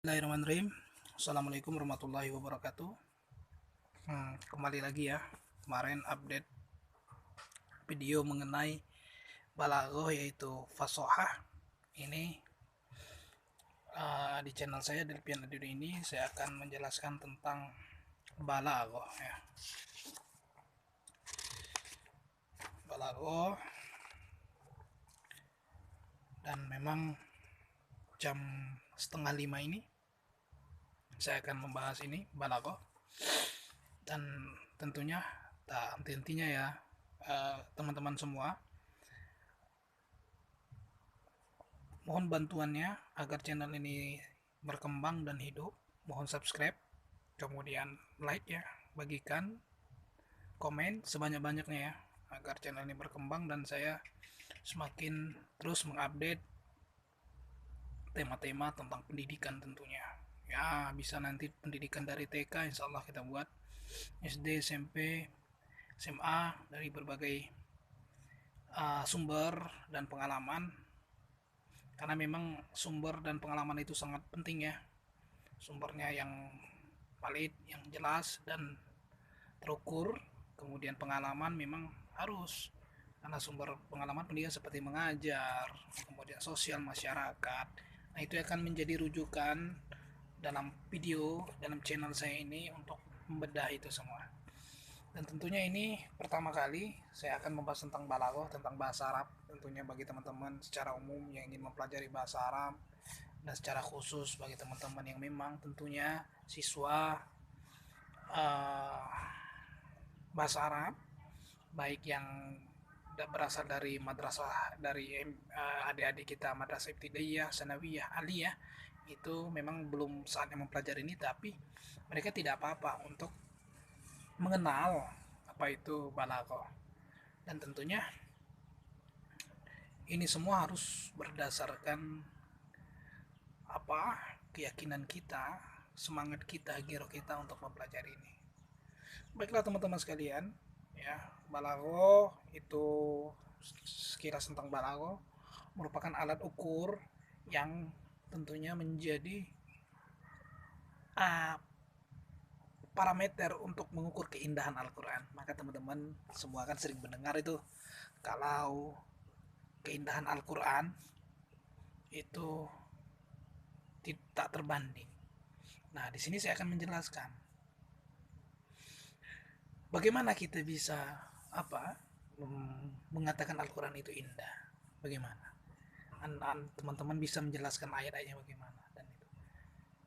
Bismillahirrahmanirrahim. Assalamualaikum warahmatullahi wabarakatuh. Kembali lagi ya. Kemarin update video mengenai balaghah yaitu fasohah. Ini di channel saya Delpian Adil ini saya akan menjelaskan tentang balaghah ya. Balaghah, dan memang jam 4:30 ini saya akan membahas ini balaghah, dan tentunya tak henti-hentinya ya teman-teman semua, mohon bantuannya agar channel ini berkembang dan hidup. Mohon subscribe, kemudian like ya, bagikan, komen sebanyak-banyaknya ya, agar channel ini berkembang dan saya semakin terus mengupdate tema-tema tentang pendidikan tentunya ya. Bisa nanti pendidikan dari TK insya Allah kita buat, SD, SMP, SMA, dari berbagai sumber dan pengalaman, karena memang sumber dan pengalaman itu sangat penting ya. Sumbernya yang valid, yang jelas dan terukur, kemudian pengalaman memang harus, karena sumber pengalaman pendidikan seperti mengajar, kemudian sosial masyarakat, nah itu akan menjadi rujukan dalam video dalam channel saya ini untuk membedah itu semua. Dan tentunya ini pertama kali saya akan membahas tentang balaghah, tentang bahasa Arab, tentunya bagi teman-teman secara umum yang ingin mempelajari bahasa Arab, dan secara khusus bagi teman-teman yang memang tentunya siswa bahasa Arab, baik yang berasal dari madrasah, dari adik-adik kita madrasah ibtidaiyah, sanawiyah, aliyah, itu memang belum saatnya mempelajari ini, tapi mereka tidak apa-apa untuk mengenal apa itu balaghah. Dan tentunya ini semua harus berdasarkan keyakinan kita, semangat kita, giroh kita untuk mempelajari ini. Baiklah teman-teman sekalian ya, balaghah itu, sekilas tentang balaghah, merupakan alat ukur yang tentunya menjadi parameter untuk mengukur keindahan Al-Quran. Maka teman-teman semua kan sering mendengar itu, kalau keindahan Al-Quran itu tidak terbanding. Nah, di sini saya akan menjelaskan bagaimana kita bisa mengatakan Al-Quran itu indah. Bagaimana teman-teman bisa menjelaskan ayat-ayatnya bagaimana,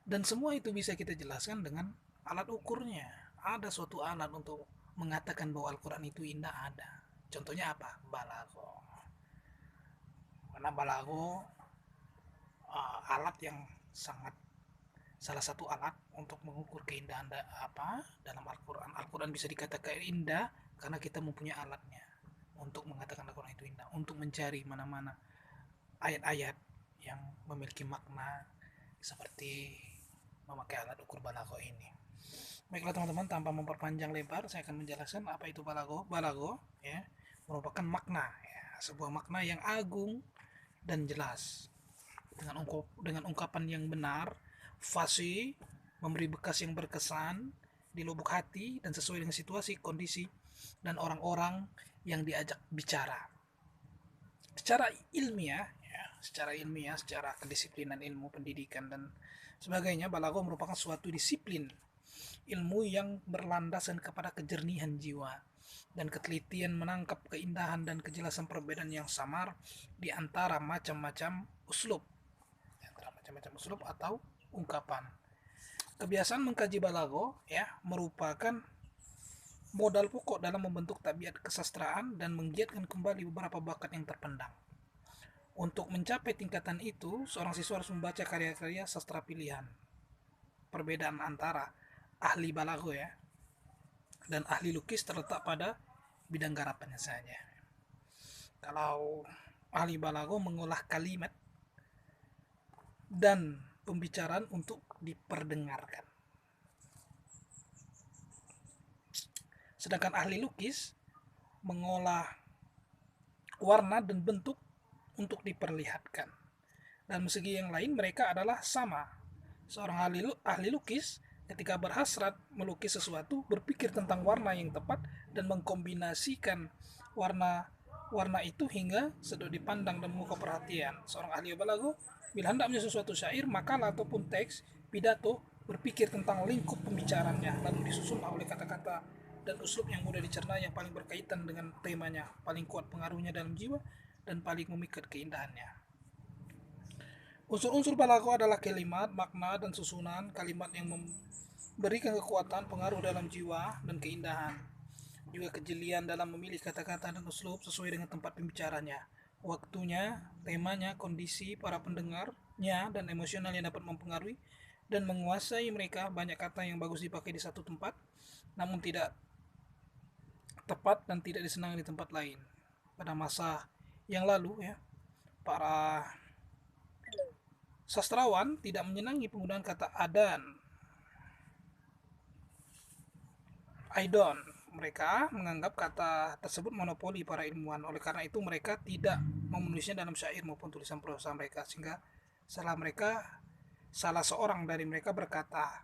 dan semua itu bisa kita jelaskan dengan alat ukurnya. Ada suatu alat untuk mengatakan bahwa Al-Quran itu indah, ada. Contohnya apa? Balaghah. Karena balaghah alat yang salah satu alat untuk mengukur keindahan dalam Al-Quran. Al-Quran bisa dikatakan indah karena kita mempunyai alatnya untuk mengatakan Al-Quran itu indah, untuk mencari mana-mana ayat-ayat yang memiliki makna, seperti memakai alat ukur balaghah ini. Baiklah teman-teman, tanpa memperpanjang lebar, saya akan menjelaskan apa itu balaghah. Balaghah ya merupakan makna ya, sebuah makna yang agung dan jelas, dengan ungkapan yang benar, fasih, memberi bekas yang berkesan di lubuk hati dan sesuai dengan situasi, kondisi, dan orang-orang yang diajak bicara. Secara ilmiah, secara kedisiplinan ilmu pendidikan dan sebagainya, balaghah merupakan suatu disiplin ilmu yang berlandasan kepada kejernihan jiwa dan ketelitian menangkap keindahan dan kejelasan perbedaan yang samar di antara macam-macam uslub atau ungkapan. Kebiasaan mengkaji balaghah ya merupakan modal pokok dalam membentuk tabiat kesastraan dan menggiatkan kembali beberapa bakat yang terpendam. Untuk mencapai tingkatan itu, seorang siswa harus membaca karya-karya sastra pilihan. Perbedaan antara ahli balaghah ya dan ahli lukis terletak pada bidang garapannya saja. Kalau ahli balaghah mengolah kalimat dan pembicaraan untuk diperdengarkan, sedangkan ahli lukis mengolah warna dan bentuk untuk diperlihatkan. Dan segi yang lain mereka adalah sama, Seorang ahli lukis ketika berhasrat melukis sesuatu berpikir tentang warna yang tepat dan mengkombinasikan warna itu hingga sedot dipandang dan memukau perhatian. Seorang ahli balago bila hendak menyusun suatu syair, makalah ataupun teks, pidato, berpikir tentang lingkup pembicaranya, lalu disusunlah oleh kata-kata dan uslub yang mudah dicerna, yang paling berkaitan dengan temanya, paling kuat pengaruhnya dalam jiwa, dan paling memikat keindahannya. Unsur-unsur balago adalah kalimat, makna, dan susunan kalimat yang memberikan kekuatan, pengaruh dalam jiwa, dan keindahan. Juga kejelian dalam memilih kata-kata dan uslub sesuai dengan tempat pembicaranya, waktunya, temanya, kondisi para pendengarnya, dan emosional yang dapat mempengaruhi dan menguasai mereka. Banyak kata yang bagus dipakai di satu tempat, namun tidak tepat dan tidak disenangi di tempat lain. Pada masa yang lalu ya, para sastrawan tidak menyenangi penggunaan kata aidon. Mereka menganggap kata tersebut monopoli para ilmuwan. Oleh karena itu mereka tidak menulisnya dalam syair maupun tulisan prosa mereka, sehingga salah seorang dari mereka berkata,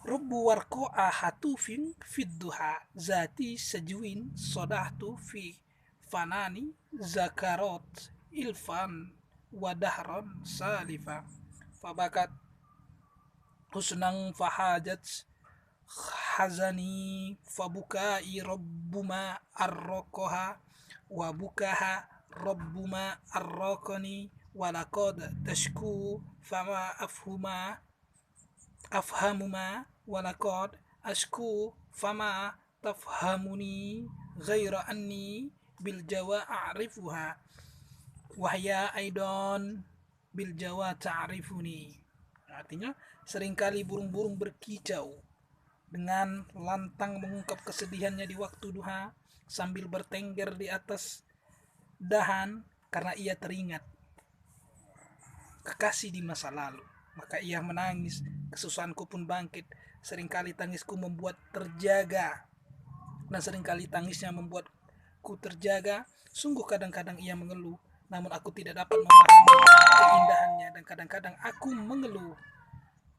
Rubbu warqa'a hatufin fidduha zati sajwin sodahtu fi fanani zakarot ilfan wadahron salifa fabakat husnang fahajat hazani fabukai rabbuma arrokoha wabukaha rabbuma arrokoni walakod tashku fama afhamuma walakod ashku fama tafhamuni ghaira anni bil jawa a'rifuha wahya aidon bil jawa ta'rifuni. Artinya, seringkali burung-burung berkicau dengan lantang mengungkap kesedihannya di waktu duha sambil bertengger di atas dahan karena ia teringat kekasih di masa lalu. Maka ia menangis, kesusahanku pun bangkit. Seringkali tangisku membuat terjaga, dan seringkali tangisnya membuatku terjaga. Sungguh kadang-kadang ia mengeluh, namun aku tidak dapat memahami keindahannya, dan kadang-kadang aku mengeluh,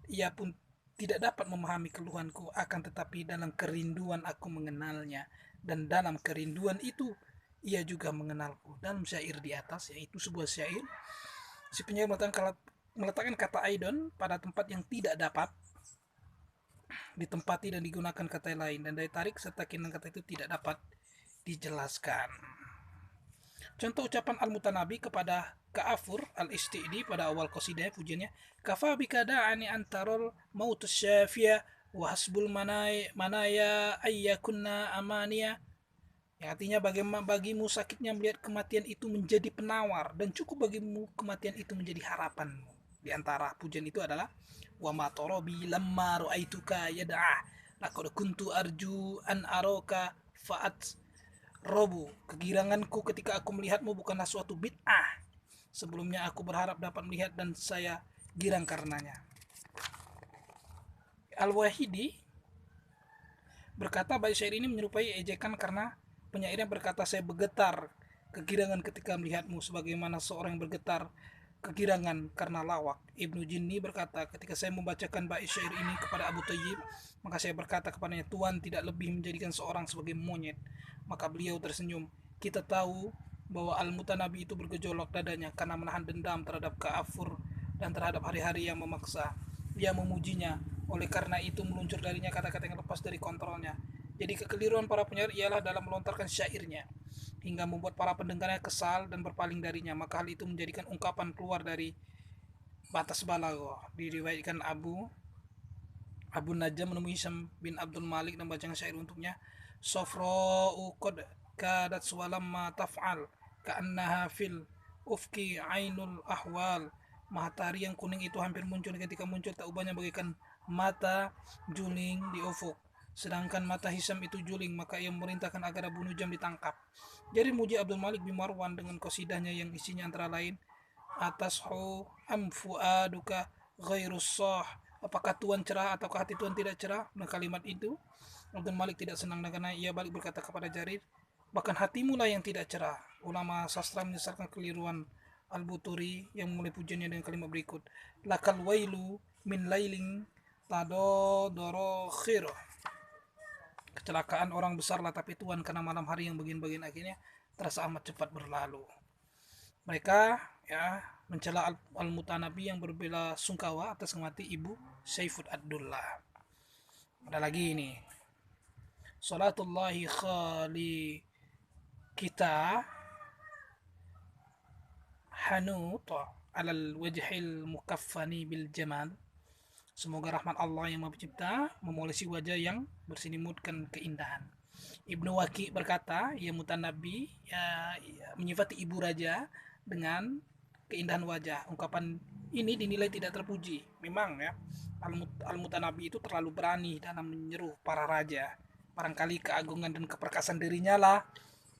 ia pun tidak dapat memahami keluhanku. Akan tetapi dalam kerinduan aku mengenalnya, dan dalam kerinduan itu ia juga mengenalku. Dalam syair di atas, yaitu sebuah syair, si penyair meletakkan kata aidon pada tempat yang tidak dapat ditempati dan digunakan kata lain, dan daya tarik serta keindahan kata itu tidak dapat dijelaskan. Contoh ucapan Al-Mutanabi kepada Ka'afur Al-Isti'di pada awal qasidah pujiannya, kafa bika da'ani antarol mautus syafiyah wa hasbul manaya ayyakunna amaniya. Yang artinya bagimu sakitnya melihat kematian itu menjadi penawar, dan cukup bagimu kematian itu menjadi harapanmu. Di antara pujian itu adalah wa ma tarabi lamma ra'aituka yad'ah laqad kuntu arju an araka fa'at Robu, kegiranganku ketika aku melihatmu bukanlah suatu bid'ah. Sebelumnya aku berharap dapat melihat dan saya girang karenanya. Al-Wahidi berkata bait syair ini menyerupai ejekan karena penyairnya berkata, saya bergetar kegirangan ketika melihatmu sebagaimana seorang yang bergetar kegirangan karena lawak. Ibnu Jinni berkata, ketika saya membacakan bait syair ini kepada Abu Thayyib, maka saya berkata kepadanya, Tuhan tidak lebih menjadikan seorang sebagai monyet. Maka beliau tersenyum. Kita tahu bahwa Al-Mutanabi itu bergejolak dadanya karena menahan dendam terhadap Ka'afur dan terhadap hari-hari yang memaksa. Dia memujinya, oleh karena itu meluncur darinya kata-kata yang lepas dari kontrolnya. Jadi kekeliruan para penyair ialah dalam melontarkan syairnya hingga membuat para pendengarnya kesal dan berpaling darinya. Maka hal itu menjadikan ungkapan keluar dari batas balaghah. Diriwayatkan Abu Najam menemui Hisham bin Abdul Malik dan bacaan syair untuknya, Sofra'u qad kadat walamma taf'al ka'annaha fil ufki ainul ahwal. Matahari yang kuning itu hampir muncul, ketika muncul tak ubahnya bagaikan mata juling di ufuk. Sedangkan mata Hisham itu juling, maka ia memerintahkan agar Abu Najam ditangkap. Jadi muji Abdul Malik bin Marwan dengan qasidahnya yang isinya antara lain, atashu am fuaduka ghairus sah, apakah Tuhan cerah ataukah hati Tuhan tidak cerah? Nah, kalimat itu Abdul Malik tidak senang, karena ia balik berkata kepada Jarir, bahkan hatimu lah yang tidak cerah. Ulama sastra menyesatkan keliruan Al-Buturi yang memulai pujiannya dengan kalimat berikut, lakal wailu min lailing tadodoro khiro, kecelakaan orang besarlah tapi Tuhan karena malam hari yang bagian-bagian akhirnya terasa amat cepat berlalu. Mereka ya mencela Al-Mutanabi yang berbela sungkawa atas kematian ibu Saifud Ad-Dullah. Ada lagi ini, salatullahi khali kita hanut alal wajhil mukaffani bil jamal. Semoga rahmat Allah yang Maha Pencipta memolesi wajah yang berselimutkan keindahan. Ibnu Waqi berkata, ya Mutanabi menyifati ibu raja dengan keindahan wajah. Ungkapan ini dinilai tidak terpuji. Memang ya, Al-Mutanabi itu terlalu berani dalam menyeru para raja. Barangkali keagungan dan keperkasaan dirinya lah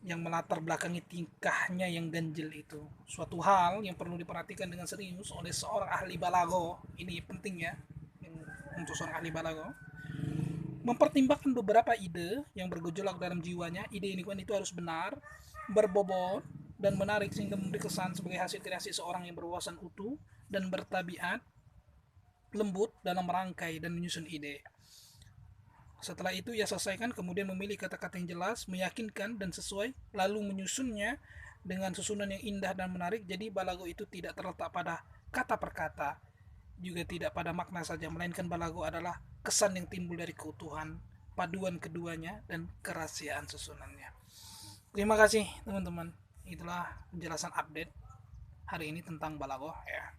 yang melatar belakangi tingkahnya yang ganjil itu. Suatu hal yang perlu diperhatikan dengan serius oleh seorang ahli balago. Ini penting ya, untuk seorang ahli balago. Mempertimbangkan beberapa ide yang bergejolak dalam jiwanya. Ide ini kan itu harus benar, berbobot, dan menarik sehingga memberi kesan sebagai hasil kreasi seorang yang berwawasan utuh dan bertabiat lembut dalam merangkai dan menyusun ide. Setelah itu ia selesaikan, kemudian memilih kata-kata yang jelas, meyakinkan dan sesuai, lalu menyusunnya dengan susunan yang indah dan menarik. Jadi balago itu tidak terletak pada kata per kata, juga tidak pada makna saja, melainkan balago adalah kesan yang timbul dari keutuhan, paduan keduanya, dan kerahasiaan susunannya. Terima kasih teman-teman. Itulah penjelasan update hari ini tentang balago ya.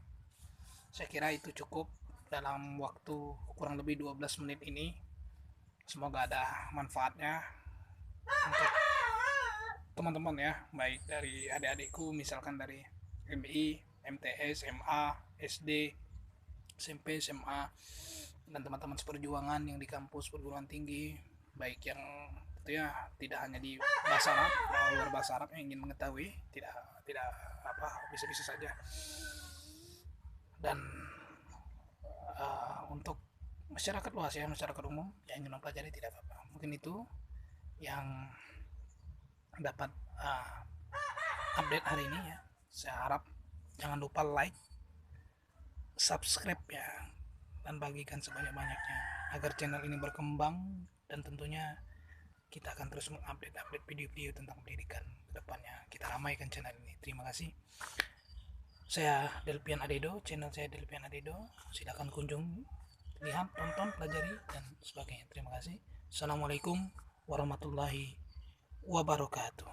Saya kira itu cukup dalam waktu kurang lebih 12 menit ini. Semoga ada manfaatnya untuk teman-teman ya, baik dari adik-adikku misalkan dari MI, MTS, MA, SD, SMP, SMA, dan teman-teman seperjuangan yang di kampus perguruan tinggi, baik yang itu ya tidak hanya di bahasa Arab, luar bahasa Arab yang ingin mengetahui, tidak bisa-bisa saja. Dan untuk masyarakat luas ya, masyarakat umum yang ingin mempelajari tidak apa-apa. Mungkin itu yang dapat update hari ini ya. Saya harap jangan lupa like, subscribe ya, dan bagikan sebanyak-banyaknya agar channel ini berkembang, dan tentunya kita akan terus mengupdate video-video tentang pendidikan ke depannya. Kita ramaikan channel ini. Terima kasih. Saya Delpian Adedo, channel saya Delpian Adedo. Silakan kunjung, lihat, tonton, pelajari, dan sebagainya. Terima kasih. Assalamualaikum warahmatullahi wabarakatuh.